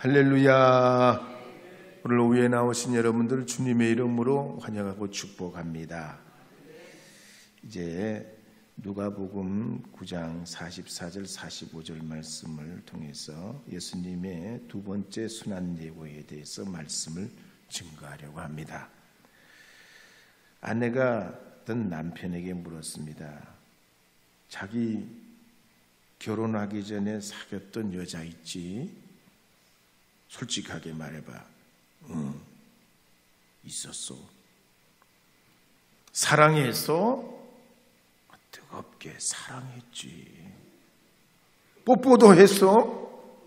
할렐루야. 오늘 오후에 나오신 여러분들 주님의 이름으로 환영하고 축복합니다. 이제 누가복음 9장 44절 45절 말씀을 통해서 예수님의 두 번째 순환 예고에 대해서 말씀을 증거하려고 합니다. 아내가 어떤 남편에게 물었습니다. 자기 결혼하기 전에 사귀었던 여자 있지? 솔직하게 말해봐. 응, 있었어. 사랑했어? 뜨겁게 사랑했지. 뽀뽀도 했어?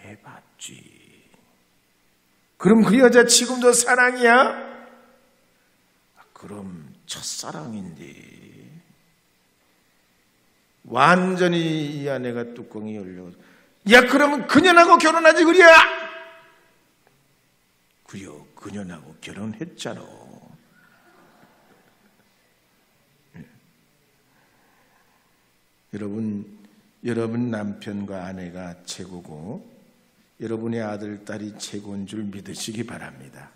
해봤지. 그럼 그 여자 지금도 사랑이야? 그럼 첫사랑인데. 완전히 이 아내가 뚜껑이 열려. 야, 그러면 그년하고 결혼하지 그래? 그려, 그년하고 결혼했잖아. 여러분 남편과 아내가 최고고 여러분의 아들, 딸이 최고인 줄 믿으시기 바랍니다.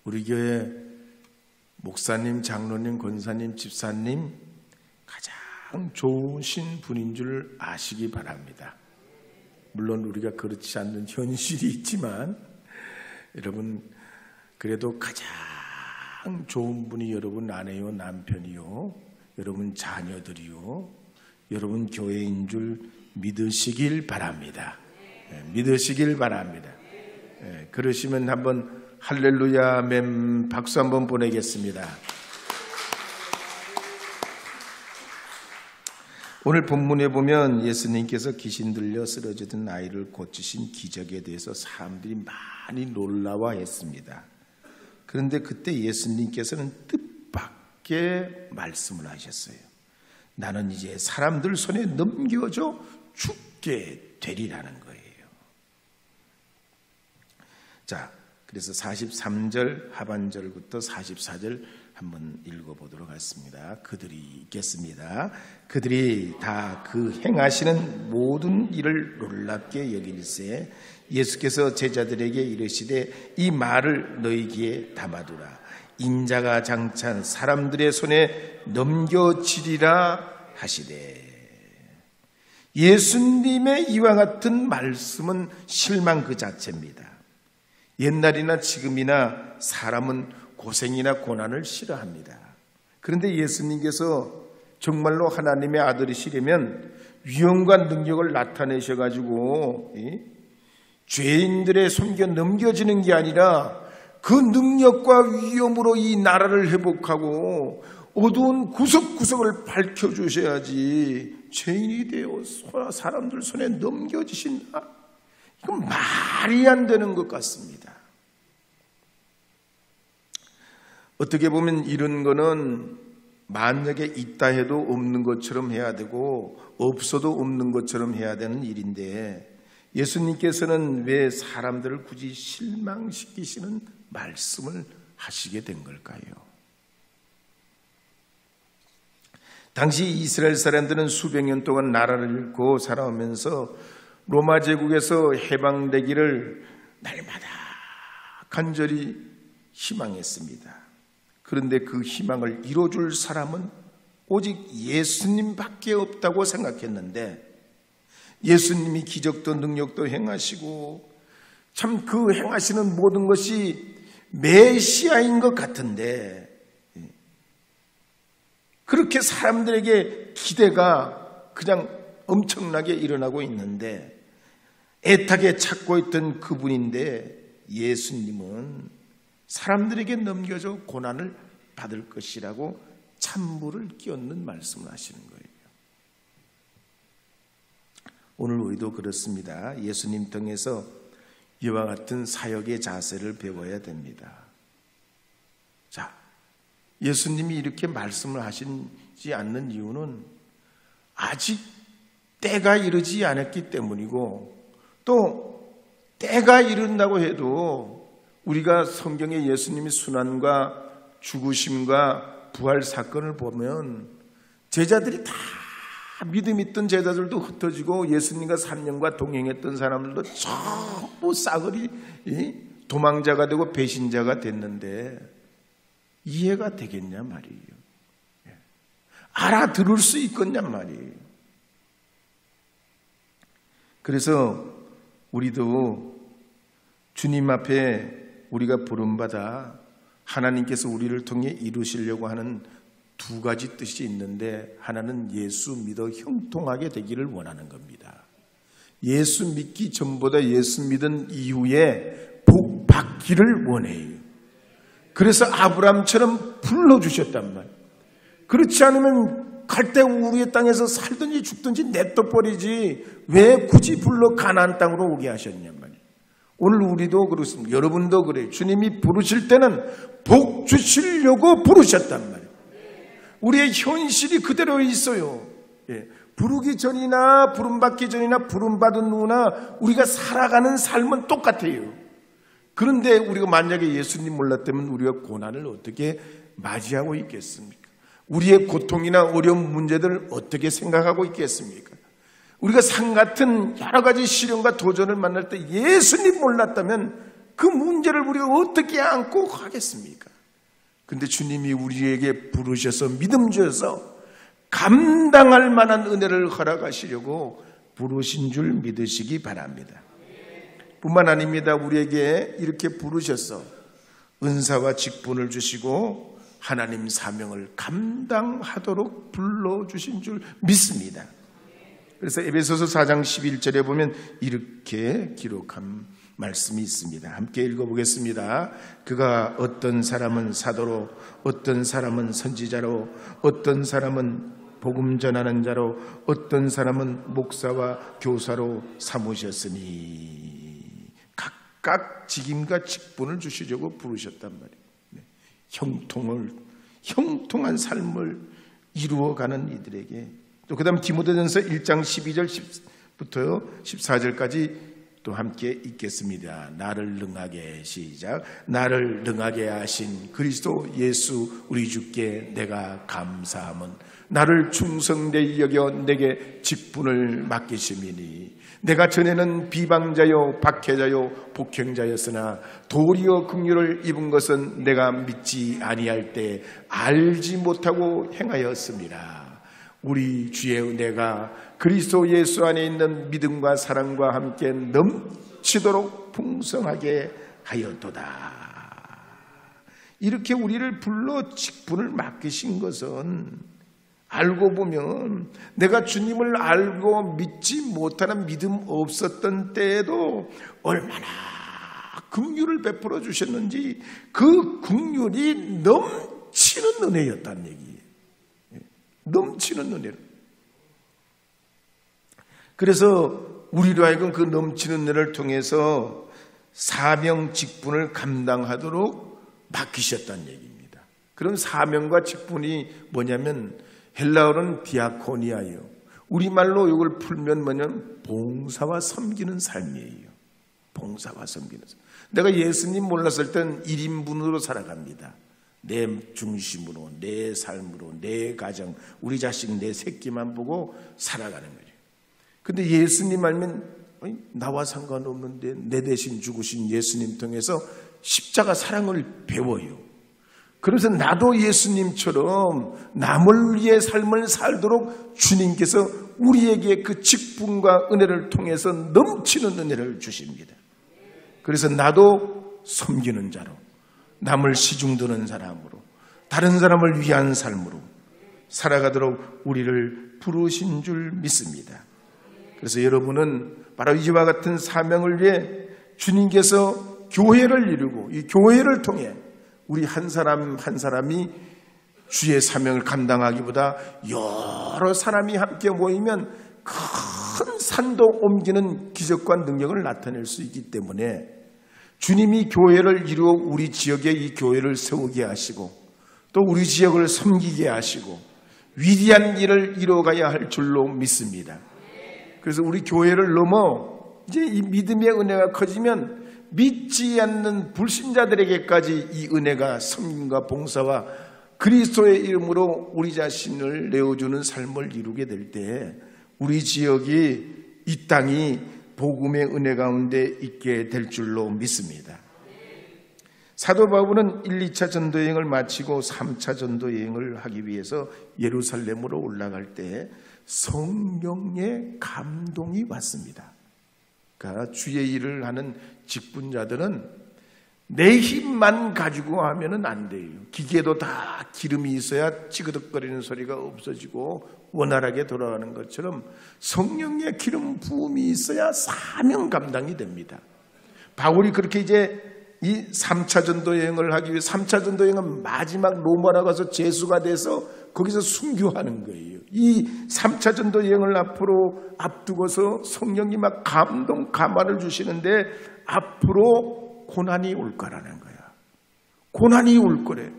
우리 교회 목사님, 장로님, 권사님, 집사님 가장 좋으신 분인 줄 아시기 바랍니다. 물론 우리가 그렇지 않는 현실이 있지만 여러분 그래도 가장 좋은 분이 여러분 아내요, 남편이요, 여러분 자녀들이요, 여러분 교회인 줄 믿으시길 바랍니다. 믿으시길 바랍니다. 그러시면 한번 할렐루야 아멘 박수 한번 보내겠습니다. 오늘 본문에 보면 예수님께서 귀신 들려 쓰러지던 아이를 고치신 기적에 대해서 사람들이 많이 놀라워했습니다. 그런데 그때 예수님께서는 뜻밖의 말씀을 하셨어요. 나는 이제 사람들 손에 넘겨져 죽게 되리라는 거예요. 자, 그래서 43절 하반절부터 44절 한번 읽어보도록 하겠습니다. 그들이 있겠습니다. 그들이 다 그 행하시는 모든 일을 놀랍게 여길세 예수께서 제자들에게 이르시되 이 말을 너희 귀에 담아두라. 인자가 장차 사람들의 손에 넘겨지리라 하시되. 예수님의 이와 같은 말씀은 실망 그 자체입니다. 옛날이나 지금이나 사람은 고생이나 고난을 싫어합니다. 그런데 예수님께서 정말로 하나님의 아들이시려면 위엄과 능력을 나타내셔가지고 죄인들의 손에 넘겨지는 게 아니라 그 능력과 위엄으로 이 나라를 회복하고 어두운 구석구석을 밝혀주셔야지 죄인이 되어 사람들 손에 넘겨지신다? 이건 말이 안 되는 것 같습니다. 어떻게 보면 이런 거는 만약에 있다 해도 없는 것처럼 해야 되고 없어도 없는 것처럼 해야 되는 일인데 예수님께서는 왜 사람들을 굳이 실망시키시는 말씀을 하시게 된 걸까요? 당시 이스라엘 사람들은 수백 년 동안 나라를 잃고 살아오면서 로마 제국에서 해방되기를 날마다 간절히 희망했습니다. 그런데 그 희망을 이뤄줄 사람은 오직 예수님밖에 없다고 생각했는데 예수님이 기적도 능력도 행하시고 참 그 행하시는 모든 것이 메시아인 것 같은데 그렇게 사람들에게 기대가 그냥 엄청나게 일어나고 있는데 애타게 찾고 있던 그분인데 예수님은 사람들에게 넘겨져 고난을 받을 것이라고 찬물을 끼얹는 말씀을 하시는 거예요. 오늘 우리도 그렇습니다. 예수님 통해서 이와 같은 사역의 자세를 배워야 됩니다. 자, 예수님이 이렇게 말씀을 하시지 않는 이유는 아직 때가 이르지 않았기 때문이고 또 때가 이른다고 해도 우리가 성경의 예수님의 순환과 죽으심과 부활 사건을 보면 제자들이 다 믿음 있던 제자들도 흩어지고 예수님과 3년과 동행했던 사람들도 전부 싸그리 도망자가 되고 배신자가 됐는데 이해가 되겠냐 말이에요. 알아들을 수 있겠냐 말이에요. 그래서 우리도 주님 앞에 우리가 부름받아 하나님께서 우리를 통해 이루시려고 하는 두 가지 뜻이 있는데, 하나는 예수 믿어 형통하게 되기를 원하는 겁니다. 예수 믿기 전보다 예수 믿은 이후에 복 받기를 원해요. 그래서 아브라함처럼 불러주셨단 말이에요. 그렇지 않으면 갈대 우르의 땅에서 살든지 죽든지 냅둬버리지 왜 굳이 불러 가나안 땅으로 오게 하셨냔 말이에요. 오늘 우리도 그렇습니다. 여러분도 그래요. 주님이 부르실 때는 복 주시려고 부르셨단 말이에요. 우리의 현실이 그대로 있어요. 부르기 전이나 부름받기 전이나 부름받은 후나 우리가 살아가는 삶은 똑같아요. 그런데 우리가 만약에 예수님 몰랐다면 우리가 고난을 어떻게 맞이하고 있겠습니까? 우리의 고통이나 어려운 문제들을 어떻게 생각하고 있겠습니까? 우리가 산 같은 여러 가지 시련과 도전을 만날 때 예수님 몰랐다면 그 문제를 우리가 어떻게 안고 가겠습니까? 근데 주님이 우리에게 부르셔서 믿음 주셔서 감당할 만한 은혜를 허락하시려고 부르신 줄 믿으시기 바랍니다. 뿐만 아닙니다. 우리에게 이렇게 부르셔서 은사와 직분을 주시고 하나님 사명을 감당하도록 불러주신 줄 믿습니다. 그래서 에베소서 4장 11절에 보면 이렇게 기록한 말씀이 있습니다. 함께 읽어보겠습니다. 그가 어떤 사람은 사도로, 어떤 사람은 선지자로, 어떤 사람은 복음 전하는 자로, 어떤 사람은 목사와 교사로 삼으셨으니 각각 직임과 직분을 주시려고 부르셨단 말이에요. 형통한 삶을 이루어가는 이들에게, 또 그 다음 디모데전서 1장 12절부터 14절까지 또 함께 읽겠습니다. 나를 능하게 시작. 나를 능하게 하신 그리스도 예수 우리 주께 내가 감사함은 나를 충성되이 여겨 내게 직분을 맡기심이니 내가 전에는 비방자요 박해자요 복행자였으나 도리어 긍휼을 입은 것은 내가 믿지 아니할 때 알지 못하고 행하였습니다. 우리 주의 은혜가 그리스도 예수 안에 있는 믿음과 사랑과 함께 넘치도록 풍성하게 하였도다. 이렇게 우리를 불러 직분을 맡기신 것은 알고 보면 내가 주님을 알고 믿지 못하는 믿음 없었던 때에도 얼마나 긍휼을 베풀어 주셨는지 그 긍휼이 넘치는 은혜였다는 얘기예요. 넘치는 은혜로. 그래서 우리로 하여금 그 넘치는 은혜를 통해서 사명 직분을 감당하도록 맡기셨다는 얘기입니다. 그런 사명과 직분이 뭐냐면 헬라어는 디아코니아예요. 우리말로 이걸 풀면 뭐냐면 봉사와 섬기는 삶이에요. 봉사와 섬기는 삶. 내가 예수님 몰랐을 땐 1인분으로 살아갑니다. 내 중심으로, 내 삶으로, 내 가정, 우리 자식, 내 새끼만 보고 살아가는 거죠. 근데 예수님 알면 나와 상관없는데 내 대신 죽으신 예수님 통해서 십자가 사랑을 배워요. 그래서 나도 예수님처럼 남을 위해 삶을 살도록 주님께서 우리에게 그 직분과 은혜를 통해서 넘치는 은혜를 주십니다. 그래서 나도 섬기는 자로, 남을 시중드는 사람으로, 다른 사람을 위한 삶으로 살아가도록 우리를 부르신 줄 믿습니다. 그래서 여러분은 바로 이와 같은 사명을 위해 주님께서 교회를 이루고 이 교회를 통해 우리 한 사람 한 사람이 주의 사명을 감당하기보다 여러 사람이 함께 모이면 큰 산도 옮기는 기적과 능력을 나타낼 수 있기 때문에 주님이 교회를 이루어 우리 지역에 이 교회를 세우게 하시고 또 우리 지역을 섬기게 하시고 위대한 일을 이루어가야 할 줄로 믿습니다. 그래서 우리 교회를 넘어 이제 이 믿음의 은혜가 커지면 믿지 않는 불신자들에게까지 이 은혜가 섬김과 봉사와 그리스도의 이름으로 우리 자신을 내어주는 삶을 이루게 될 때 우리 지역이, 이 땅이 복음의 은혜 가운데 있게 될 줄로 믿습니다. 사도 바울은 1, 2차 전도 여행을 마치고 3차 전도 여행을 하기 위해서 예루살렘으로 올라갈 때 성령의 감동이 왔습니다. 그러니까 주의 일을 하는 직분자들은 내 힘만 가지고 하면은 안 돼요. 기계도 다 기름이 있어야 찌그덕거리는 소리가 없어지고 원활하게 돌아가는 것처럼 성령의 기름 부음이 있어야 사명 감당이 됩니다. 바울이 그렇게 이제 이 3차 전도 여행을 하기 위해 3차 전도 여행은 마지막 로마로 가서 제수가 돼서 거기서 순교하는 거예요. 이 3차 전도 여행을 앞으로 앞두고서 성령이 막 감동 감화를 주시는데 앞으로 고난이 올 거라는 거야. 고난이 올 거래.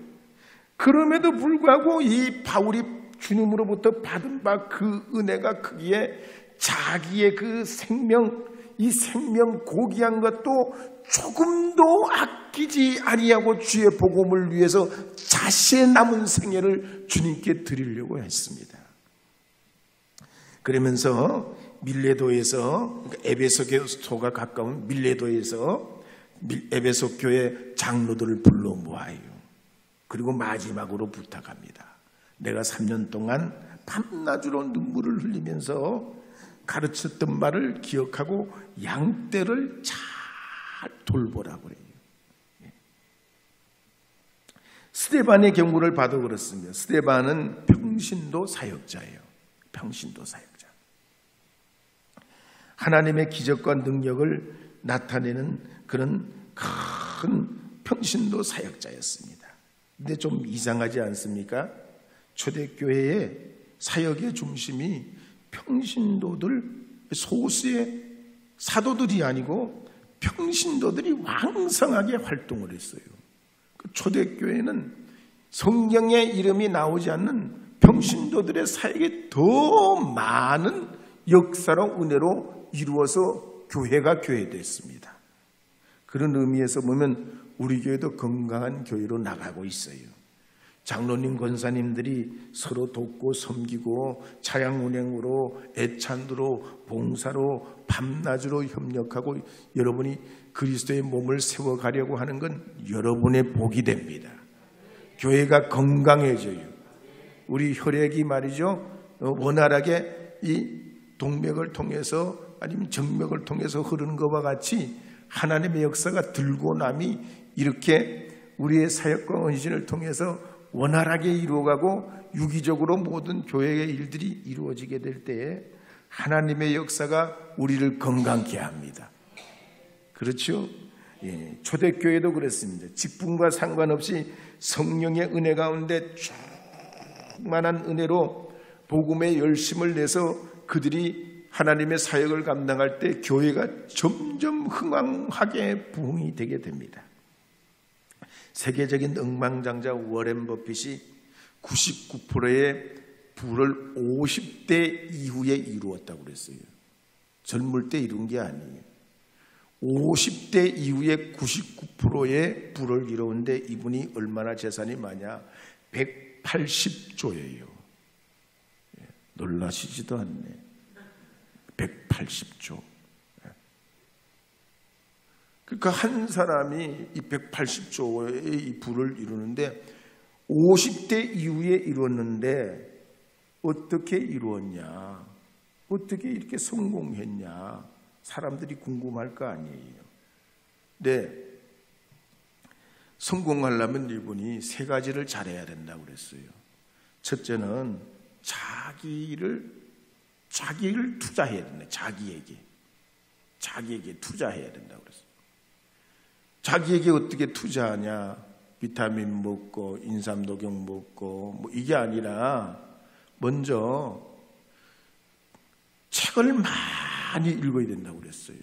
그럼에도 불구하고 이 바울이 주님으로부터 받은 바 그 은혜가 크기에 자기의 그 생명, 이 생명 고귀한 것도 조금도 아끼지 아니하고 주의 복음을 위해서 자신의 남은 생애를 주님께 드리려고 했습니다. 그러면서 밀레도에서, 그러니까 에베소가 가까운 밀레도에서 에베소 교회 장로들을 불러 모아요. 그리고 마지막으로 부탁합니다. 내가 3년 동안 밤낮으로 눈물을 흘리면서 가르쳤던 말을 기억하고 양떼를 잘 돌보라고 그래요. 스데반의 경우를 봐도 그렇습니다. 스데반은 평신도 사역자예요. 평신도 사역자. 하나님의 기적과 능력을 나타내는 그런 큰 평신도 사역자였습니다. 근데 좀 이상하지 않습니까? 초대교회의 사역의 중심이 평신도들, 소수의 사도들이 아니고 평신도들이 왕성하게 활동을 했어요. 초대교회는 성경의 이름이 나오지 않는 평신도들의 사역이 더 많은 역사로 은혜로 이루어서 교회가 교회됐습니다. 그런 의미에서 보면 우리 교회도 건강한 교회로 나가고 있어요. 장로님, 권사님들이 서로 돕고 섬기고 차양운행으로, 애찬으로, 봉사로, 밤낮으로 협력하고 여러분이 그리스도의 몸을 세워가려고 하는 건 여러분의 복이 됩니다. 교회가 건강해져요. 우리 혈액이 말이죠, 원활하게 이 동맥을 통해서 아니면 정맥을 통해서 흐르는 것과 같이 하나님의 역사가 들고 남이 이렇게 우리의 사역과 헌신을 통해서 원활하게 이루어가고 유기적으로 모든 교회의 일들이 이루어지게 될 때에 하나님의 역사가 우리를 건강케 합니다. 그렇죠? 예, 초대교회도 그랬습니다. 직분과 상관없이 성령의 은혜 가운데 충만한 은혜로 복음의 열심을 내서 그들이 하나님의 사역을 감당할 때 교회가 점점 흥왕하게 부흥이 되게 됩니다. 세계적인 억만장자 워렌 버핏이 99%의 부를 50대 이후에 이루었다고 그랬어요. 젊을 때 이룬 게 아니에요. 50대 이후에 99%의 부를 이루는데 이분이 얼마나 재산이 많냐? 180조예요. 놀라시지도 않네. 180조. 그러니까 한 사람이 이 180조의 이 부를 이루는데 50대 이후에 이루었는데 어떻게 이루었냐? 어떻게 이렇게 성공했냐? 사람들이 궁금할 거 아니에요. 네, 성공하려면 이분이 세 가지를 잘해야 된다고 그랬어요. 첫째는 자기를 투자해야 된다. 자기에게 투자해야 된다고 그랬어요. 자기에게 어떻게 투자하냐? 비타민 먹고 인삼 녹용 먹고 뭐 이게 아니라 먼저 책을 많이 읽어야 된다고 그랬어요.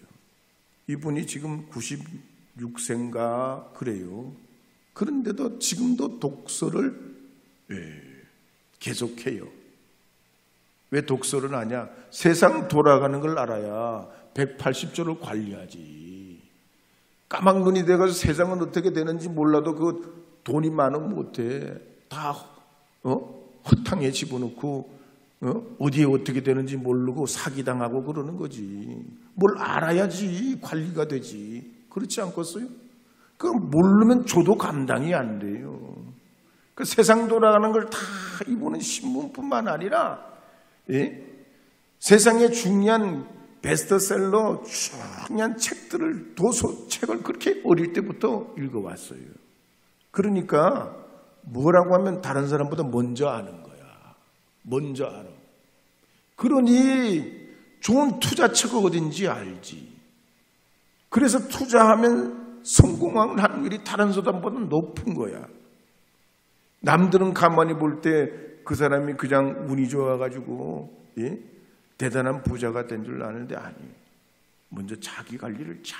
이분이 지금 96세인가 그래요. 그런데도 지금도 독서를 계속해요. 왜 독서를 하냐? 세상 돌아가는 걸 알아야 180조를 관리하지. 까막눈이 돼가지고 세상은 어떻게 되는지 몰라도 그 돈이 많으면 못해. 다 허탕에 집어넣고 어디에 어떻게 되는지 모르고 사기당하고 그러는 거지. 뭘 알아야지 관리가 되지. 그렇지 않겠어요? 그럼 모르면 줘도 감당이 안 돼요. 그 세상 돌아가는 걸 다 이보는 신문뿐만 아니라 세상에 중요한 베스트셀러 중요한 책들을 도서책을 그렇게 어릴 때부터 읽어왔어요. 그러니까 뭐라고 하면 다른 사람보다 먼저 아는 거야. 먼저 알아. 그러니 좋은 투자처가 어딘지 알지. 그래서 투자하면 성공하는 확률이 다른 사람보다 높은 거야. 남들은 가만히 볼 때 그 사람이 그냥 운이 좋아가지고 대단한 부자가 된 줄 아는데 아니에요. 먼저 자기 관리를 잘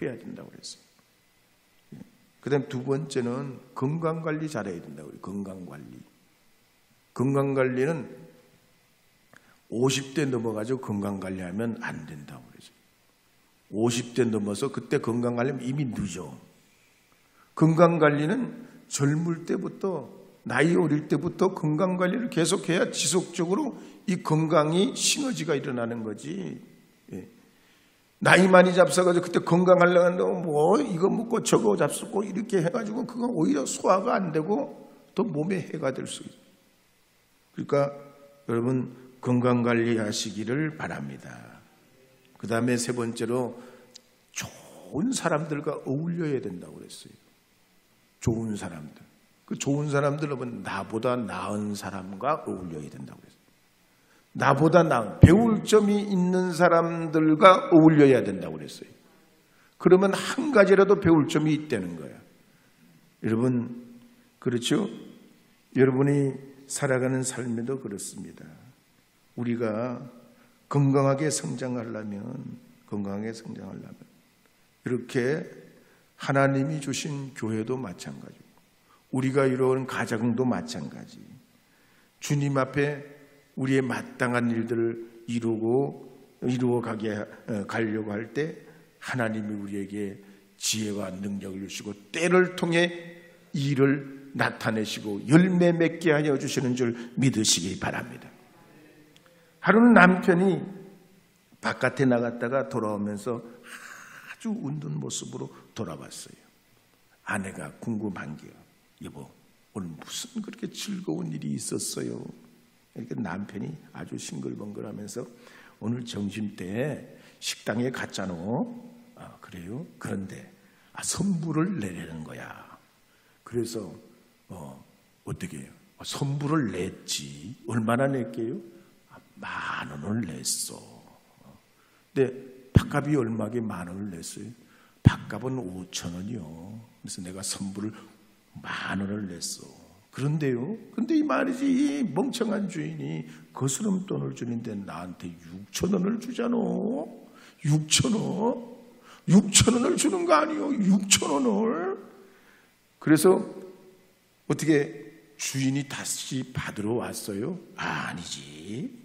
해야 된다고 그랬어요. 그 다음 두 번째는 건강관리 잘해야 된다고 그래요. 건강관리. 건강관리는 50대 넘어가지고 건강관리하면 안 된다고 그러죠. 50대 넘어서 그때 건강관리하면 이미 늦어. 건강관리는 젊을 때부터 나이 어릴 때부터 건강관리를 계속해야 지속적으로 이 건강이 시너지가 일어나는 거지. 나이 많이 잡숴가지고 그때 건강하려고 한다고 뭐 이거 먹고 저거 잡수고 이렇게 해가지고 그건 오히려 소화가 안 되고 더 몸에 해가 될 수 있어요. 그러니까 여러분 건강관리 하시기를 바랍니다. 그 다음에 세 번째로 좋은 사람들과 어울려야 된다고 그랬어요. 좋은 사람들. 그 좋은 사람들은 나보다 나은 사람과 어울려야 된다고 그랬어요. 나보다 나은, 배울 점이 있는 사람들과 어울려야 된다고 그랬어요. 그러면 한 가지라도 배울 점이 있다는 거야. 여러분, 그렇죠? 여러분이 살아가는 삶에도 그렇습니다. 우리가 건강하게 성장하려면 이렇게 하나님이 주신 교회도 마찬가지고 우리가 이루어온 가정도 마찬가지. 주님 앞에 우리의 마땅한 일들을 이루어 가려고 할 때 하나님이 우리에게 지혜와 능력을 주시고 때를 통해 일을 나타내시고 열매 맺게 하여 주시는 줄 믿으시기 바랍니다. 하루는 남편이 바깥에 나갔다가 돌아오면서 아주 웃는 모습으로 돌아왔어요. 아내가 궁금한 게요. 여보, 오늘 무슨 그렇게 즐거운 일이 있었어요? 이렇게 남편이 아주 싱글벙글하면서 오늘 점심때 식당에 갔잖아. 아, 그래요? 그런데 선불을 내려는 거야. 그래서 어떻게 해요? 선불을 냈지. 얼마나 냈게요? 10,000원을 냈어. 근데 밥값이 얼마게 10,000원을 냈어요? 밥값은 5,000원이요. 그래서 내가 선불을 10,000원을 냈어. 그런데요? 근데 이 말이지, 이 멍청한 주인이 거스름 돈을 주는데 나한테 6,000원을 주잖아. 6,000원? 6,000원을 주는 거 아니요? 6,000원을. 그래서 어떻게 주인이 다시 받으러 왔어요? 아니지.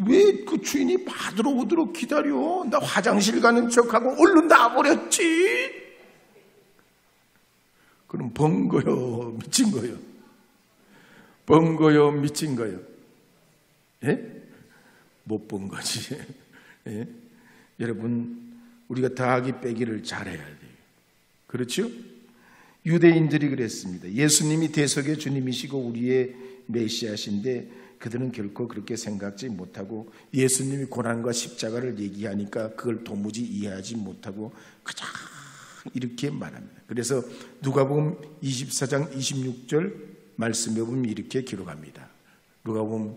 왜 그 주인이 받으러 오도록 기다려? 나 화장실 가는 척하고 얼른 나와버렸지. 그럼 번 거요, 미친 거요? 번 거요, 미친 거요? 예? 못 본 거지. 예? 여러분, 우리가 더하기 빼기를 잘해야 돼요. 그렇죠? 유대인들이 그랬습니다. 예수님이 대속의 주님이시고 우리의 메시아신데 그들은 결코 그렇게 생각지 못하고 예수님이 고난과 십자가를 얘기하니까 그걸 도무지 이해하지 못하고 그냥 이렇게 말합니다. 그래서 누가복음 24장 26절 말씀에 보면 이렇게 기록합니다. 누가복음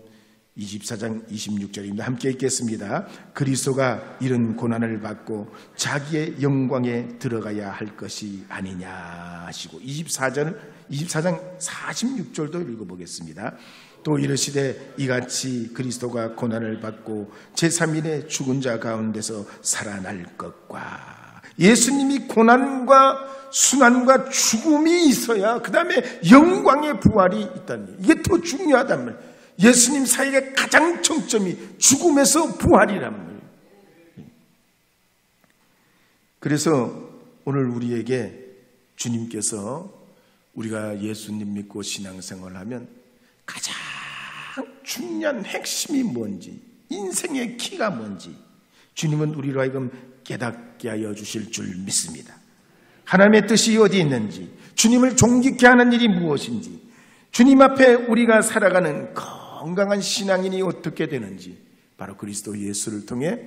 24장 26절입니다. 함께 읽겠습니다. 그리스도가 이런 고난을 받고 자기의 영광에 들어가야 할 것이 아니냐 하시고 24장 46절도 읽어보겠습니다. 또 이르시되 이같이 그리스도가 고난을 받고 제3일에 죽은 자 가운데서 살아날 것과 예수님이 고난과 순환과 죽음이 있어야 그 다음에 영광의 부활이 있다는 거예요. 이게 더 중요하단 말이에요. 예수님 사역의 가장 정점이 죽음에서 부활이란 말이에요. 그래서 오늘 우리에게 주님께서 우리가 예수님 믿고 신앙생활을 하면 가장 중요한 핵심이 뭔지, 인생의 키가 뭔지 주님은 우리로 하여금 깨닫게 하여 주실 줄 믿습니다. 하나님의 뜻이 어디 있는지, 주님을 존귀케 하는 일이 무엇인지, 주님 앞에 우리가 살아가는 건강한 신앙인이 어떻게 되는지 바로 그리스도 예수를 통해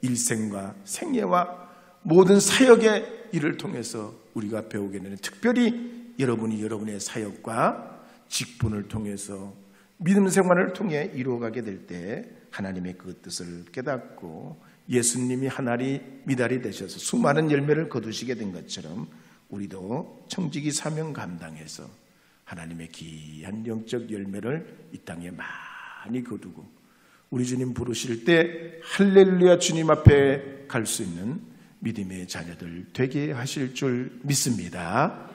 일생과 생애와 모든 사역의 일을 통해서 우리가 배우게 되는, 특별히 여러분이 여러분의 사역과 직분을 통해서 믿음 생활을 통해 이루어가게 될 때 하나님의 그 뜻을 깨닫고 예수님이 하나리 미달이 되셔서 수많은 열매를 거두시게 된 것처럼 우리도 청지기 사명 감당해서 하나님의 귀한 영적 열매를 이 땅에 많이 거두고 우리 주님 부르실 때 할렐루야 주님 앞에 갈 수 있는 믿음의 자녀들 되게 하실 줄 믿습니다.